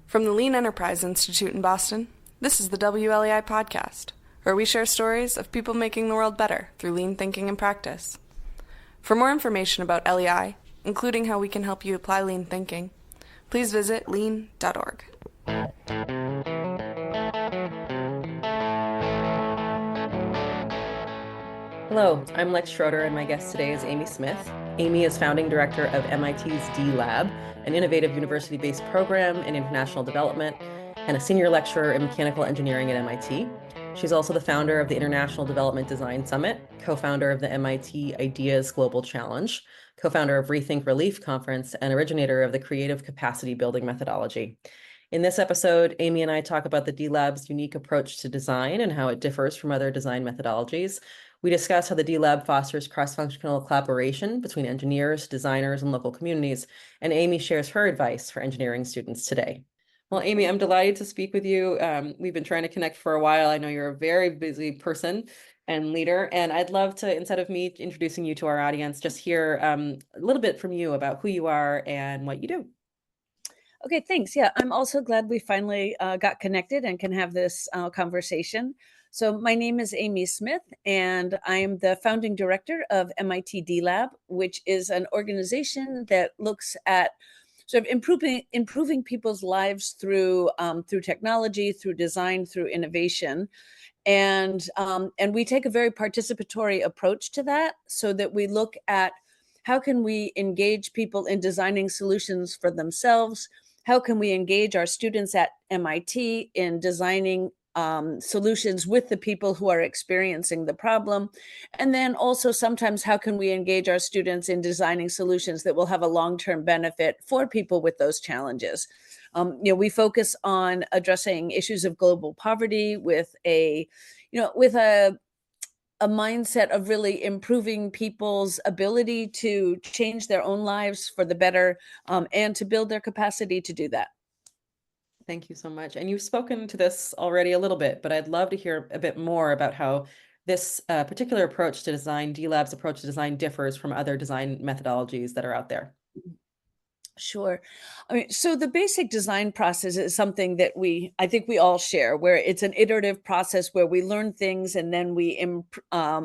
From the Lean Enterprise Institute in Boston, this is the WLEI Podcast, where we share stories of people making the world better through lean thinking and practice. For more information about LEI, including how we can help you apply lean thinking, please visit lean.org. Hello, I'm Lex Schroeder, and my guest today is Amy Smith. Amy is founding director of MIT's D-Lab, an innovative university-based program in international development, and a senior lecturer in mechanical engineering at MIT. She's also the founder of the International Development Design Summit, co-founder of the MIT Ideas Global Challenge, co-founder of Rethink Relief Conference, and originator of the Creative Capacity Building methodology. In this episode, Amy and I talk about the D-Lab's unique approach to design and how it differs from other design methodologies. We discuss how the D-Lab fosters cross-functional collaboration between engineers, designers, and local communities, and Amy shares her advice for engineering students today. Well, Amy, I'm delighted to speak with you. We've been trying to connect for a while. I know you're a very busy person and leader, and I'd love to, instead of me introducing you to our audience, just hear a little bit from you about who you are and what you do. Okay, thanks. Yeah, I'm also glad we finally got connected and can have this conversation. So my name is Amy Smith, and I am the founding director of MIT D-Lab, which is an organization that looks at sort of improving people's lives through technology, through design, through innovation. And we take a very participatory approach to that, so that we look at how can we engage people in designing solutions for themselves? How can we engage our students at MIT in designing solutions with the people who are experiencing the problem? And then also sometimes how can we engage our students in designing solutions that will have a long-term benefit for people with those challenges? We focus on addressing issues of global poverty with a mindset of really improving people's ability to change their own lives for the better, and to build their capacity to do that. Thank you so much. And you've spoken to this already a little bit, but I'd love to hear a bit more about how this particular approach to design, D-Lab's approach to design, differs from other design methodologies that are out there. Sure. I mean, so the basic design process is something that I think we all share, where it's an iterative process where we learn things and then we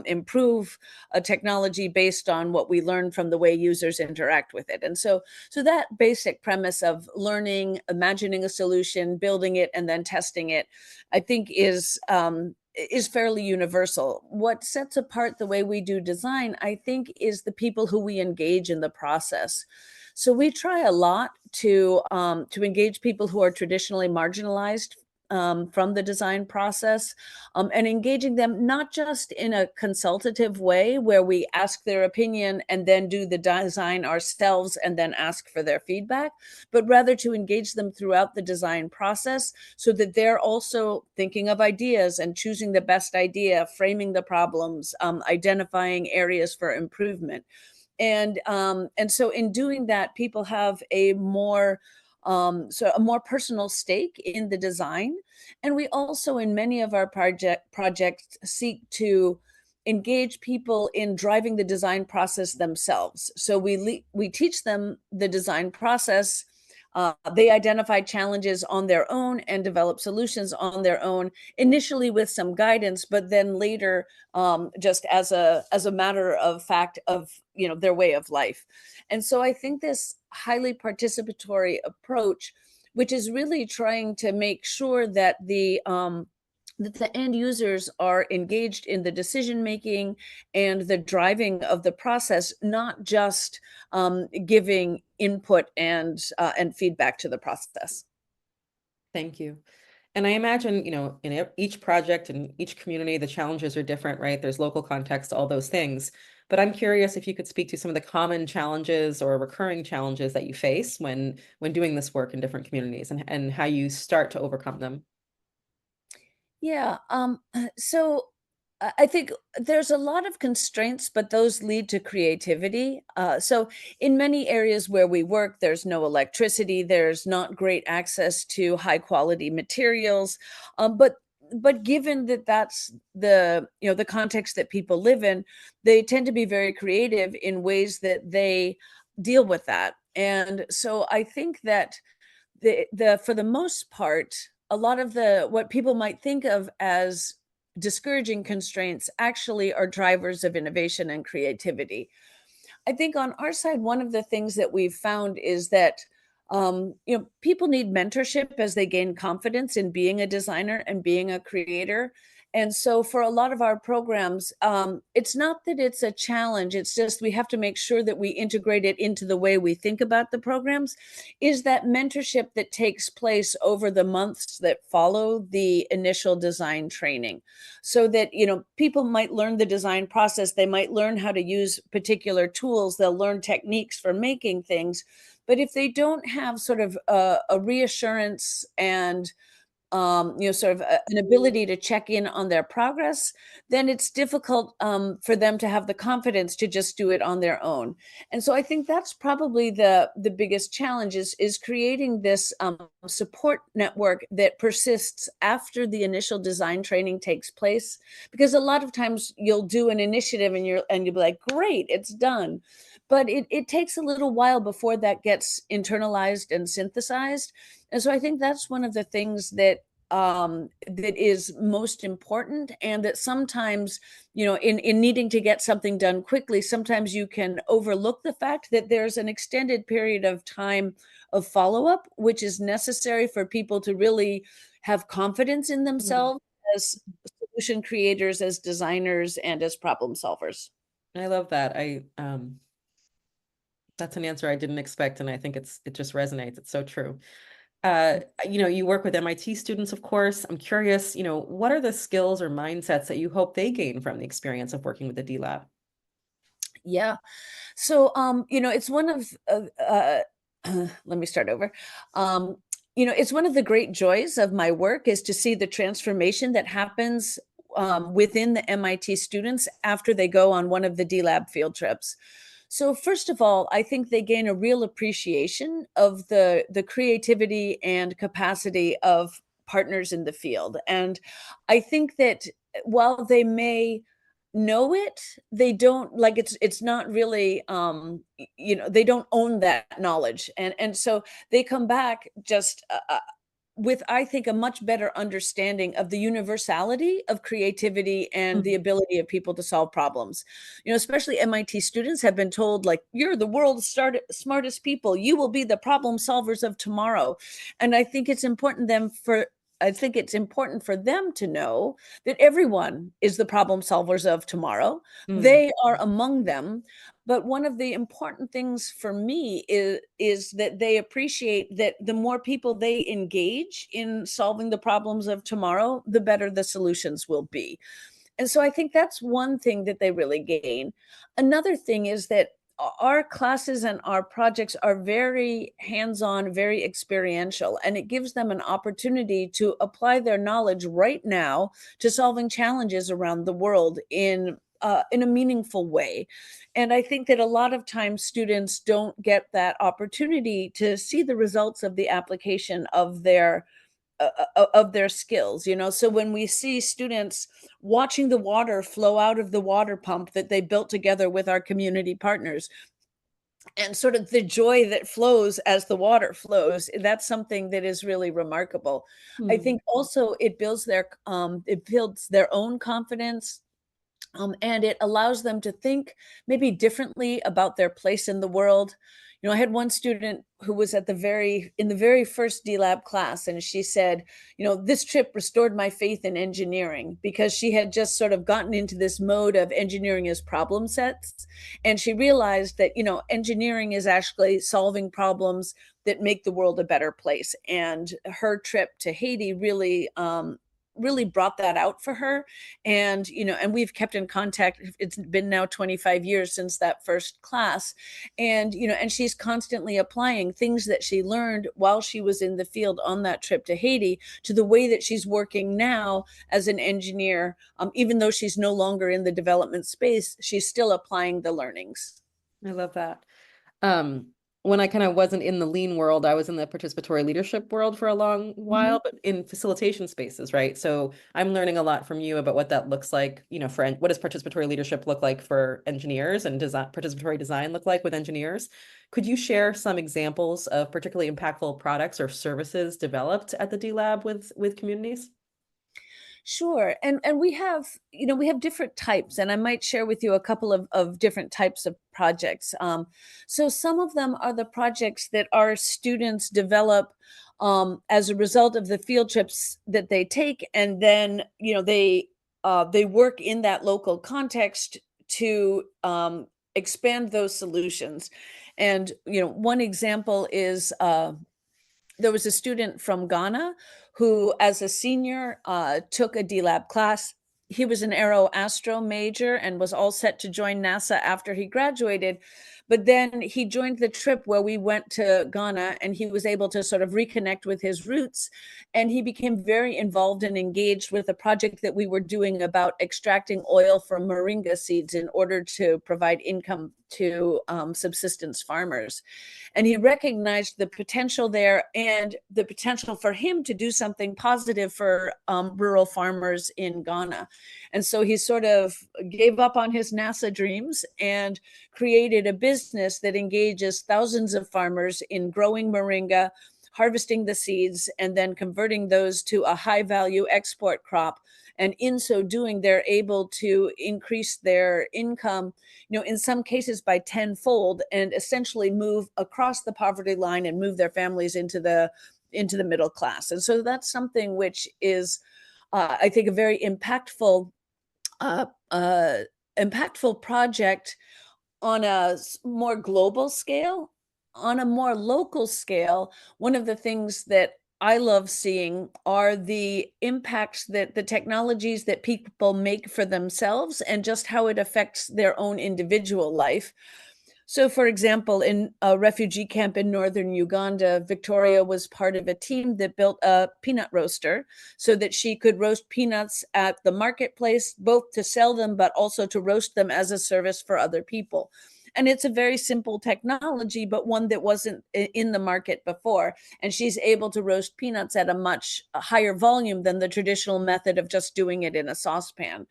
improve a technology based on what we learn from the way users interact with it. And so that basic premise of learning, imagining a solution, building it, and then testing it, I think is fairly universal. What sets apart the way we do design, I think, is the people who we engage in the process. So we try a lot to engage people who are traditionally marginalized from the design process, and engaging them not just in a consultative way where we ask their opinion and then do the design ourselves and then ask for their feedback, but rather to engage them throughout the design process so that they're also thinking of ideas and choosing the best idea, framing the problems, identifying areas for improvement. And so in doing that, people have a more personal stake in the design. And we also, in many of our projects, seek to engage people in driving the design process themselves. So we teach them the design process. They identify challenges on their own and develop solutions on their own, initially with some guidance, but then later just as a matter of fact of their way of life. And so I think this highly participatory approach, which is really trying to make sure that the end users are engaged in the decision making and the driving of the process, not just giving input and feedback to the process. Thank you. And I imagine, in each project and each community, the challenges are different, right? There's local context, all those things. But I'm curious if you could speak to some of the common challenges or recurring challenges that you face when doing this work in different communities, and how you start to overcome them. Yeah. So I think there's a lot of constraints, but those lead to creativity. So in many areas where we work, there's no electricity, there's not great access to high quality materials. But given that that's the context that people live in, they tend to be very creative in ways that they deal with that. And so I think that for the most part, a lot of what people might think of as discouraging constraints actually are drivers of innovation and creativity. I think on our side, one of the things that we've found is that people need mentorship as they gain confidence in being a designer and being a creator. And so for a lot of our programs, it's not that it's a challenge, it's just we have to make sure that we integrate it into the way we think about the programs, is that mentorship that takes place over the months that follow the initial design training. So that, people might learn the design process, they might learn how to use particular tools, they'll learn techniques for making things. But if they don't have sort of a reassurance and sort of an ability to check in on their progress, then it's difficult for them to have the confidence to just do it on their own. And so I think that's probably the biggest challenge is creating this support network that persists after the initial design training takes place. Because a lot of times you'll do an initiative and you'll be like, great, it's done. But it takes a little while before that gets internalized and synthesized. And so I think that's one of the things that is most important, and that sometimes, in needing to get something done quickly, sometimes you can overlook the fact that there's an extended period of time of follow-up, which is necessary for people to really have confidence in themselves as solution creators, as designers, and as problem solvers. I love that. That's an answer I didn't expect, and I think it just resonates. It's so true. You work with MIT students, of course. I'm curious, what are the skills or mindsets that you hope they gain from the experience of working with the D Lab? Yeah. So, it's one of, let me start over. It's one of the great joys of my work is to see the transformation that happens within the MIT students after they go on one of the D Lab field trips. So first of all, I think they gain a real appreciation of the creativity and capacity of partners in the field. And I think that while they may know it, they don't like it's not really they don't own that knowledge. And so they come back just with, I think, a much better understanding of the universality of creativity and the ability of people to solve problems. Especially MIT students have been told, like, you're the world's smartest people. You will be the problem solvers of tomorrow. And I think it's important for them to know that everyone is the problem solvers of tomorrow. They are among them. But one of the important things for me is that they appreciate that the more people they engage in solving the problems of tomorrow, the better the solutions will be. And so I think that's one thing that they really gain. Another thing is that our classes and our projects are very hands-on, very experiential, and it gives them an opportunity to apply their knowledge right now to solving challenges around the world in a meaningful way. And I think that a lot of times students don't get that opportunity to see the results of the application of their skills. So when we see students watching the water flow out of the water pump that they built together with our community partners, and sort of the joy that flows as the water flows, that's something that is really remarkable. I think also it builds their own confidence. And it allows them to think maybe differently about their place in the world. I had one student who was in the very first D Lab class, and she said, this trip restored my faith in engineering, because she had just sort of gotten into this mode of engineering as problem sets. And she realized that, engineering is actually solving problems that make the world a better place. And her trip to Haiti really brought that out for her. And we've kept in contact. It's been now 25 years since that first class. And and she's constantly applying things that she learned while she was in the field on that trip to Haiti to the way that she's working now as an engineer. Even though she's no longer in the development space, she's still applying the learnings. I love that. when I kind of wasn't in the lean world, I was in the participatory leadership world for a long while, but in facilitation spaces, right? So I'm learning a lot from you about what that looks like, for what does participatory leadership look like for engineers and participatory design look like with engineers? Could you share some examples of particularly impactful products or services developed at the D Lab with communities? Sure. And we have different types, and I might share with you a couple of different types of projects. So some of them are the projects that our students develop as a result of the field trips that they take, and then they work in that local context to expand those solutions. And one example is there was a student from Ghana who, as a senior, took a D-Lab class. He was an aero astro major and was all set to join NASA after he graduated. But then he joined the trip where we went to Ghana, and he was able to sort of reconnect with his roots. And he became very involved and engaged with a project that we were doing about extracting oil from moringa seeds in order to provide income to subsistence farmers. And he recognized the potential there and the potential for him to do something positive for rural farmers in Ghana. And so he sort of gave up on his NASA dreams and created a business that engages thousands of farmers in growing moringa, harvesting the seeds, and then converting those to a high value export crop. And in so doing, they're able to increase their income, in some cases by tenfold, and essentially move across the poverty line and move their families into the middle class. And so that's something which is, I think, a very uh, uh, impactful project on a more global scale. On a more local scale, one of the things that I love seeing are the impacts that the technologies that people make for themselves and just how it affects their own individual life. So, for example, in a refugee camp in northern Uganda, Victoria was part of a team that built a peanut roaster so that she could roast peanuts at the marketplace, both to sell them, but also to roast them as a service for other people. And it's a very simple technology, but one that wasn't in the market before. And she's able to roast peanuts at a much higher volume than the traditional method of just doing it in a saucepan.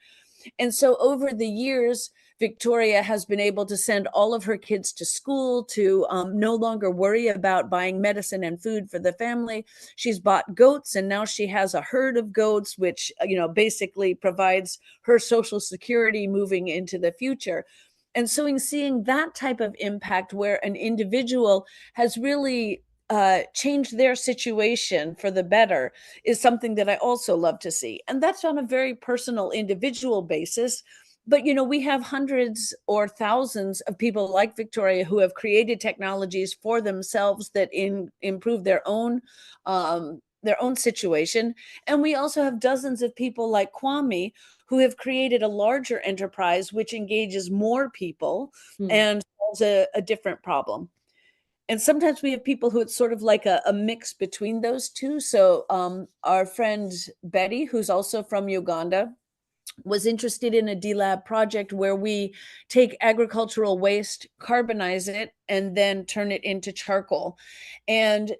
And so over the years, Victoria has been able to send all of her kids to school, to no longer worry about buying medicine and food for the family. She's bought goats, and now she has a herd of goats, which basically provides her social security moving into the future. And so in seeing that type of impact where an individual has really changed their situation for the better is something that I also love to see. And that's on a very personal, individual basis. But, we have hundreds or thousands of people like Victoria who have created technologies for themselves that improve their own situation. And we also have dozens of people like Kwame who have created a larger enterprise which engages more people and solves a different problem. And sometimes we have people who it's sort of like a mix between those two. So our friend Betty, who's also from Uganda, was interested in a D-Lab project where we take agricultural waste, carbonize it, and then turn it into charcoal. And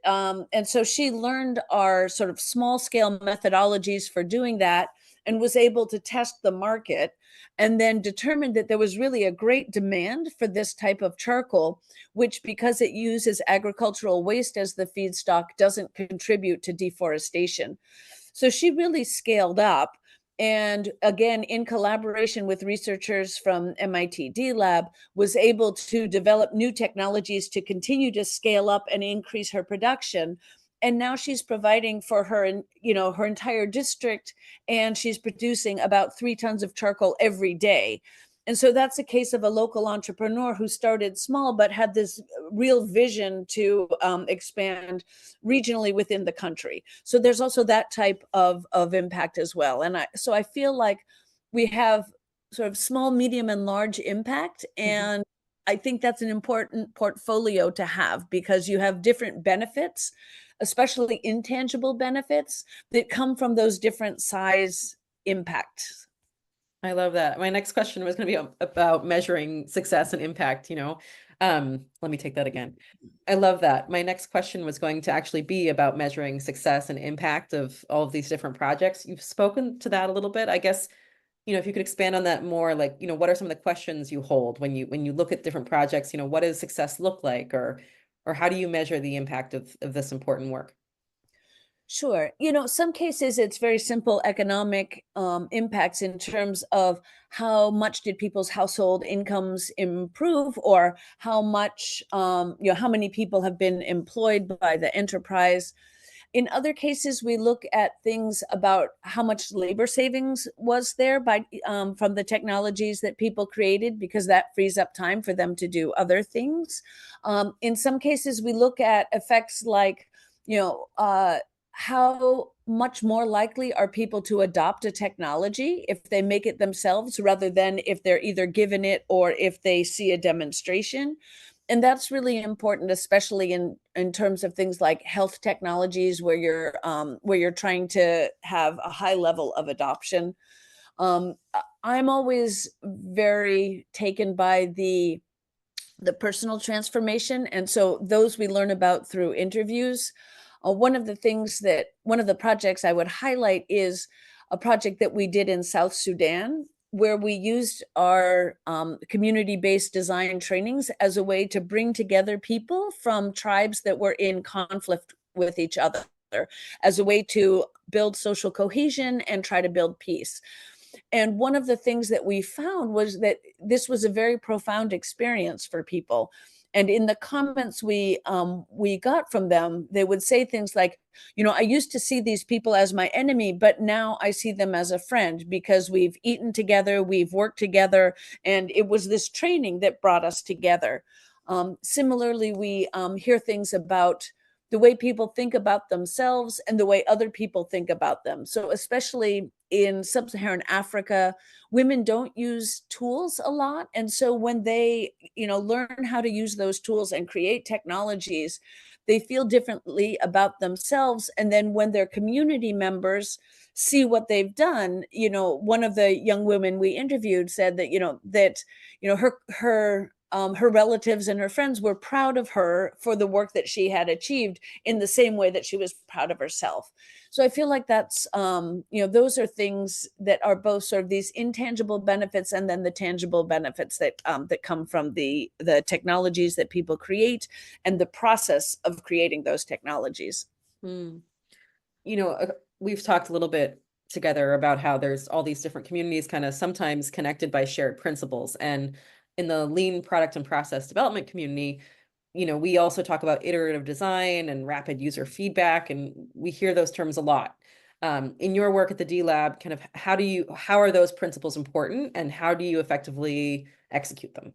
so she learned our sort of small scale methodologies for doing that and was able to test the market and then determined that there was really a great demand for this type of charcoal, which, because it uses agricultural waste as the feedstock, doesn't contribute to deforestation. So she really scaled up. And again, in collaboration with researchers from MIT D-Lab, was able to develop new technologies to continue to scale up and increase her production. And now she's providing for her, her entire district, and she's producing about 3 tons of charcoal every day. And so that's a case of a local entrepreneur who started small, but had this real vision to expand regionally within the country. So there's also that type of impact as well. And I feel like we have sort of small, medium, and large impact. And I think that's an important portfolio to have because you have different benefits, especially intangible benefits that come from those different size impacts. I love that. My next question was going to be about measuring success and impact. Let me take that again. I love that. My next question was going to actually be about measuring success and impact of all of these different projects. You've spoken to that a little bit. I guess, if you could expand on that more, like, what are some of the questions you hold when you look at different projects, what does success look like, or how do you measure the impact of this important work? Sure. Some cases it's very simple economic impacts in terms of how much did people's household incomes improve, or how much, how many people have been employed by the enterprise. In other cases, we look at things about how much labor savings was there by from the technologies that people created, because that frees up time for them to do other things. In some cases, we look at effects like, you know, uh, how much more likely are people to adopt a technology if they make it themselves rather than if they're either given it or if they see a demonstration. And that's really important, especially in terms of things like health technologies, where you're trying to have a high level of adoption. I'm always very taken by the personal transformation, and so those we learn about through interviews. One of the projects I would highlight is a project that we did in South Sudan, where we used our community-based design trainings as a way to bring together people from tribes that were in conflict with each other, as a way to build social cohesion and try to build peace. And one of the things that we found was that this was a very profound experience for people. And in the comments we got from them, they would say things like, I used to see these people as my enemy, but now I see them as a friend because we've eaten together, we've worked together, and it was this training that brought us together. Similarly, we hear things about the way people think about themselves and the way other people think about them. So especially in sub-Saharan Africa, women don't use tools a lot. And so when they, learn how to use those tools and create technologies, they feel differently about themselves. And then when their community members see what they've done, one of the young women we interviewed said that, her relatives and her friends were proud of her for the work that she had achieved in the same way that she was proud of herself. So I feel like that's, those are things that are both sort of these intangible benefits and then the tangible benefits that come from the technologies that people create and the process of creating those technologies. Hmm. We've talked a little bit together about how there's all these different communities kind of sometimes connected by shared principles. And in the lean product and process development community, we also talk about iterative design and rapid user feedback, and we hear those terms a lot. In your work at the D Lab, kind of how are those principles important and how do you effectively execute them?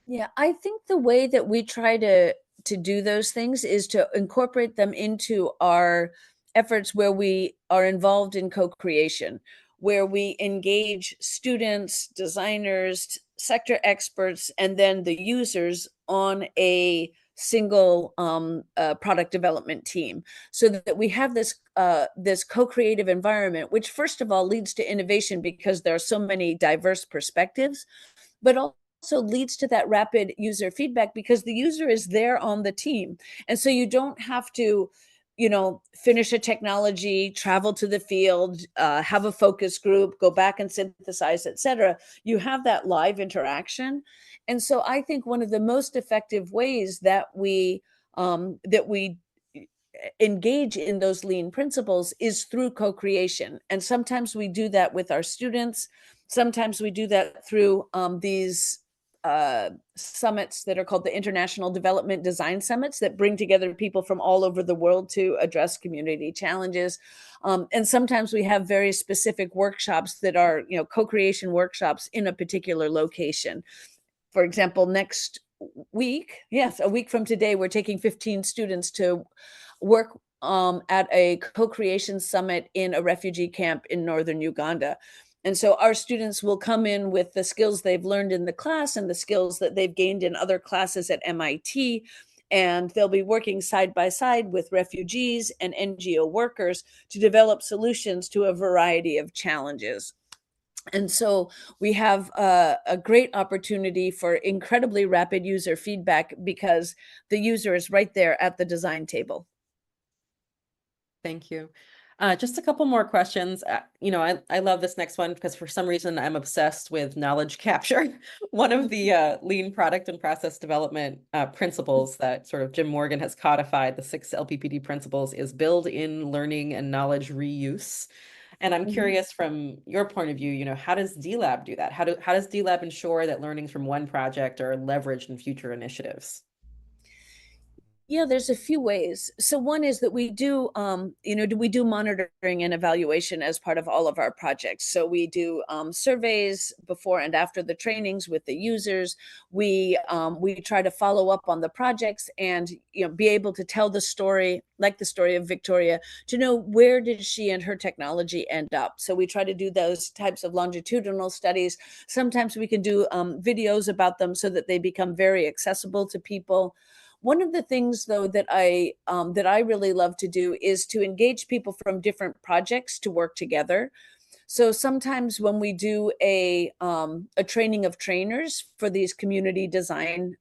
Yeah, I think the way that we try to do those things is to incorporate them into our efforts where we are involved in co-creation, where we engage students, designers, sector experts, and then the users on a single product development team, so that we have this co-creative environment, which first of all leads to innovation because there are so many diverse perspectives, but also leads to that rapid user feedback because the user is there on the team. And so you don't have to, finish a technology, travel to the field, have a focus group, go back and synthesize, etc. You have that live interaction. And so I think one of the most effective ways that we engage in those lean principles is through co-creation. And sometimes we do that with our students. Sometimes we do that through these summits that are called the International Development Design Summits that bring together people from all over the world to address community challenges. And sometimes we have very specific workshops that are, co-creation workshops in a particular location. For example, next week, yes, a week from today, we're taking 15 students to work at a co-creation summit in a refugee camp in northern Uganda. And so our students will come in with the skills they've learned in the class and the skills that they've gained in other classes at MIT. And they'll be working side by side with refugees and NGO workers to develop solutions to a variety of challenges. And so we have a great opportunity for incredibly rapid user feedback because the user is right there at the design table. Thank you. Just a couple more questions. I love this next one because for some reason I'm obsessed with knowledge capture. One of the lean product and process development principles that sort of Jim Morgan has codified, the 6 LPPD principles, is build in learning and knowledge reuse. And I'm curious from your point of view, how does DLab do that? How does DLab ensure that learnings from one project are leveraged in future initiatives? Yeah, there's a few ways. So one is that we do, we do monitoring and evaluation as part of all of our projects. So we do surveys before and after the trainings with the users. We try to follow up on the projects and be able to tell the story, like the story of Victoria, to know where did she and her technology end up. So we try to do those types of longitudinal studies. Sometimes we can do videos about them so that they become very accessible to people. One of the things, though, that I really love to do is to engage people from different projects to work together. So sometimes when we do a training of trainers for these community design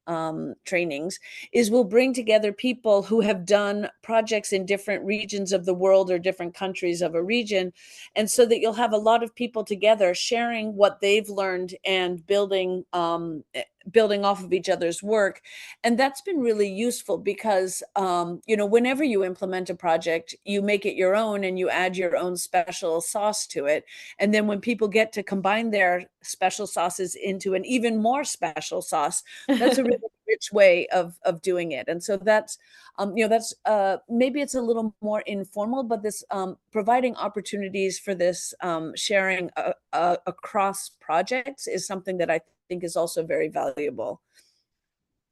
trainings, is we'll bring together people who have done projects in different regions of the world or different countries of a region, and so that you'll have a lot of people together sharing what they've learned and building off of each other's work. And that's been really useful because whenever you implement a project, you make it your own and you add your own special sauce to it. And then when people get to combine their special sauces into an even more special sauce, that's a really rich way of doing it. And so that's maybe it's a little more informal, but this providing opportunities for this sharing across projects is something that I think is also very valuable.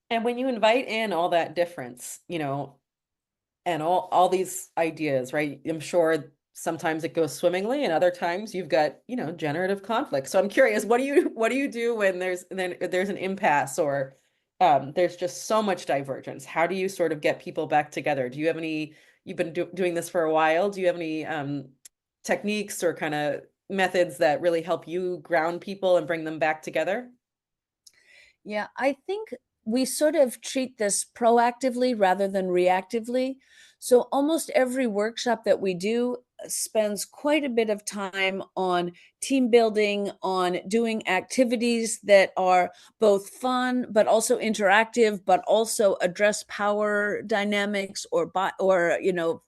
And when you invite in all that difference, and all these ideas, right? I'm sure sometimes it goes swimmingly and other times you've got, generative conflict. So I'm curious, what do you do when there's an impasse or there's just so much divergence? How do you sort of get people back together? Do you have you've been doing this for a while. Do you have any techniques or kind of methods that really help you ground people and bring them back together? Yeah, I think we sort of treat this proactively rather than reactively. So almost every workshop that we do spends quite a bit of time on team building, on doing activities that are both fun but also interactive, but also address power dynamics or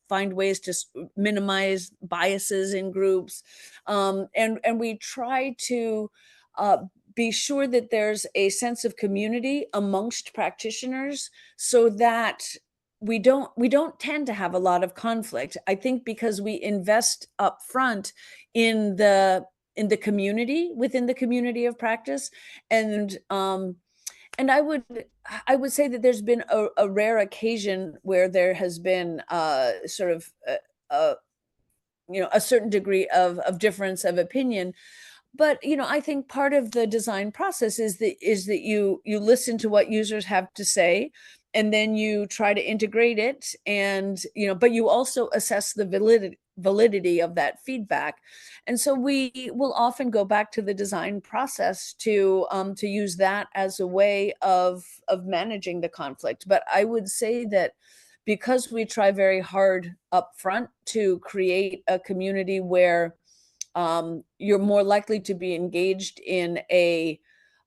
find ways to minimize biases in groups. And we try to uh, be sure that there's a sense of community amongst practitioners so that we don't tend to have a lot of conflict. I think because we invest up front in the community, within the community of practice. And I would say that there's been a rare occasion where there has been sort of a certain degree of difference of opinion. But I think part of the design process is that you listen to what users have to say, and then you try to integrate it, and but you also assess the validity of that feedback. And so we will often go back to the design process to use that as a way of managing the conflict. But I would say that because we try very hard up front to create a community where you're more likely to be engaged in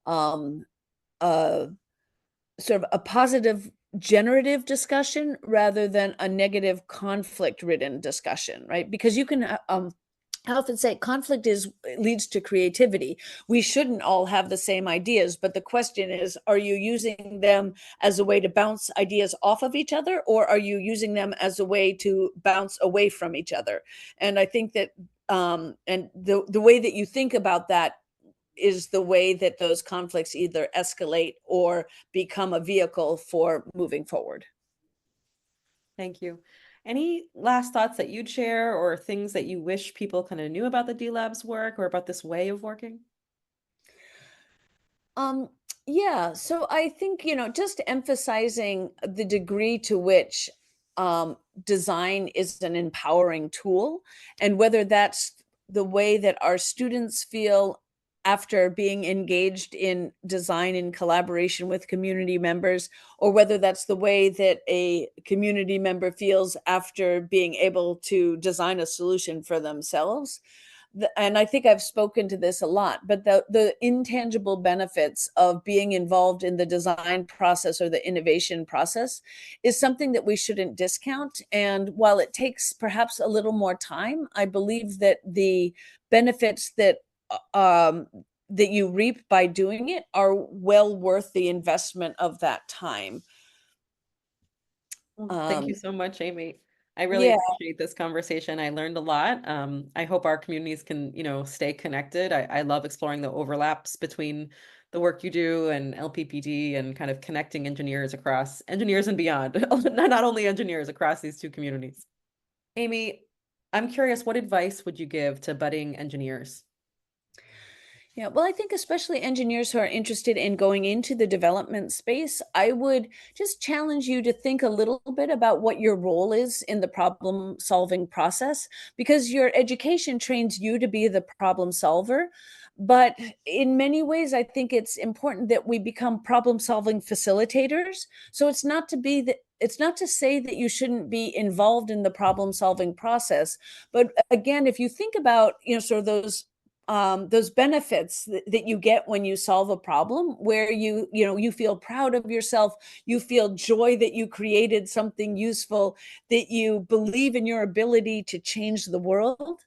um, a sort of a positive generative discussion rather than a negative conflict ridden discussion, right? Because you can I often say conflict leads to creativity. We shouldn't all have the same ideas, but the question is, are you using them as a way to bounce ideas off of each other, or are you using them as a way to bounce away from each other? And I think that and the way that you think about that is the way that those conflicts either escalate or become a vehicle for moving forward. Thank you. Any last thoughts that you'd share or things that you wish people kind of knew about the D Lab's work or about this way of working? Um, yeah, so I think, just emphasizing the degree to which design is an empowering tool, and whether that's the way that our students feel after being engaged in design in collaboration with community members, or whether that's the way that a community member feels after being able to design a solution for themselves. And I think I've spoken to this a lot, but the intangible benefits of being involved in the design process or the innovation process is something that we shouldn't discount. And while it takes perhaps a little more time, I believe that the benefits that you reap by doing it are well worth the investment of that time. Thank you so much, Amy. I really Yeah. appreciate this conversation. I learned a lot. I hope our communities can, stay connected. I love exploring the overlaps between the work you do and LPPD and kind of connecting engineers across engineers and beyond, not only engineers across these two communities. Amy, I'm curious, what advice would you give to budding engineers? Yeah, well, I think especially engineers who are interested in going into the development space, I would just challenge you to think a little bit about what your role is in the problem solving process, because your education trains you to be the problem solver. But in many ways, I think it's important that we become problem solving facilitators. So it's not to say that you shouldn't be involved in the problem solving process. But again, if you think about, sort of those benefits that you get when you solve a problem, where you feel proud of yourself, you feel joy that you created something useful, that you believe in your ability to change the world.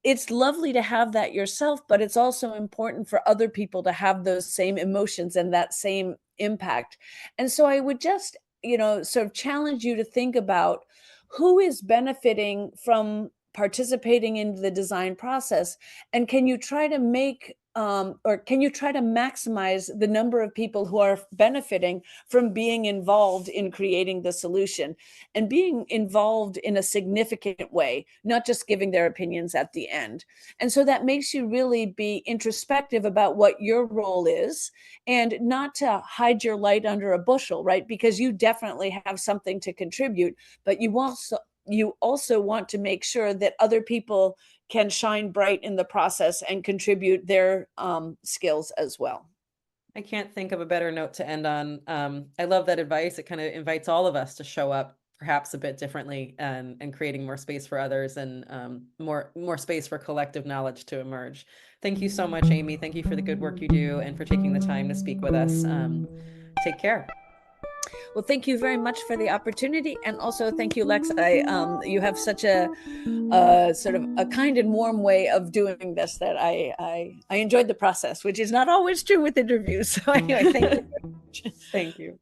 It's lovely to have that yourself, but it's also important for other people to have those same emotions and that same impact. And so I would just, sort of challenge you to think about who is benefiting from participating in the design process, and can you try to or can you try to maximize the number of people who are benefiting from being involved in creating the solution and being involved in a significant way, not just giving their opinions at the end. And so that makes you really be introspective about what your role is, and not to hide your light under a bushel, right? Because you definitely have something to contribute, but you also want to make sure that other people can shine bright in the process and contribute their skills as well. I can't think of a better note to end on. I love that advice. It kind of invites all of us to show up perhaps a bit differently and creating more space for others and more space for collective knowledge to emerge. Thank you so much, Amy. Thank you for the good work you do and for taking the time to speak with us. Take care. Well, thank you very much for the opportunity, and also thank you, Lex. You have such a sort of a kind and warm way of doing this that I enjoyed the process, which is not always true with interviews. So anyway, thank you. Thank you.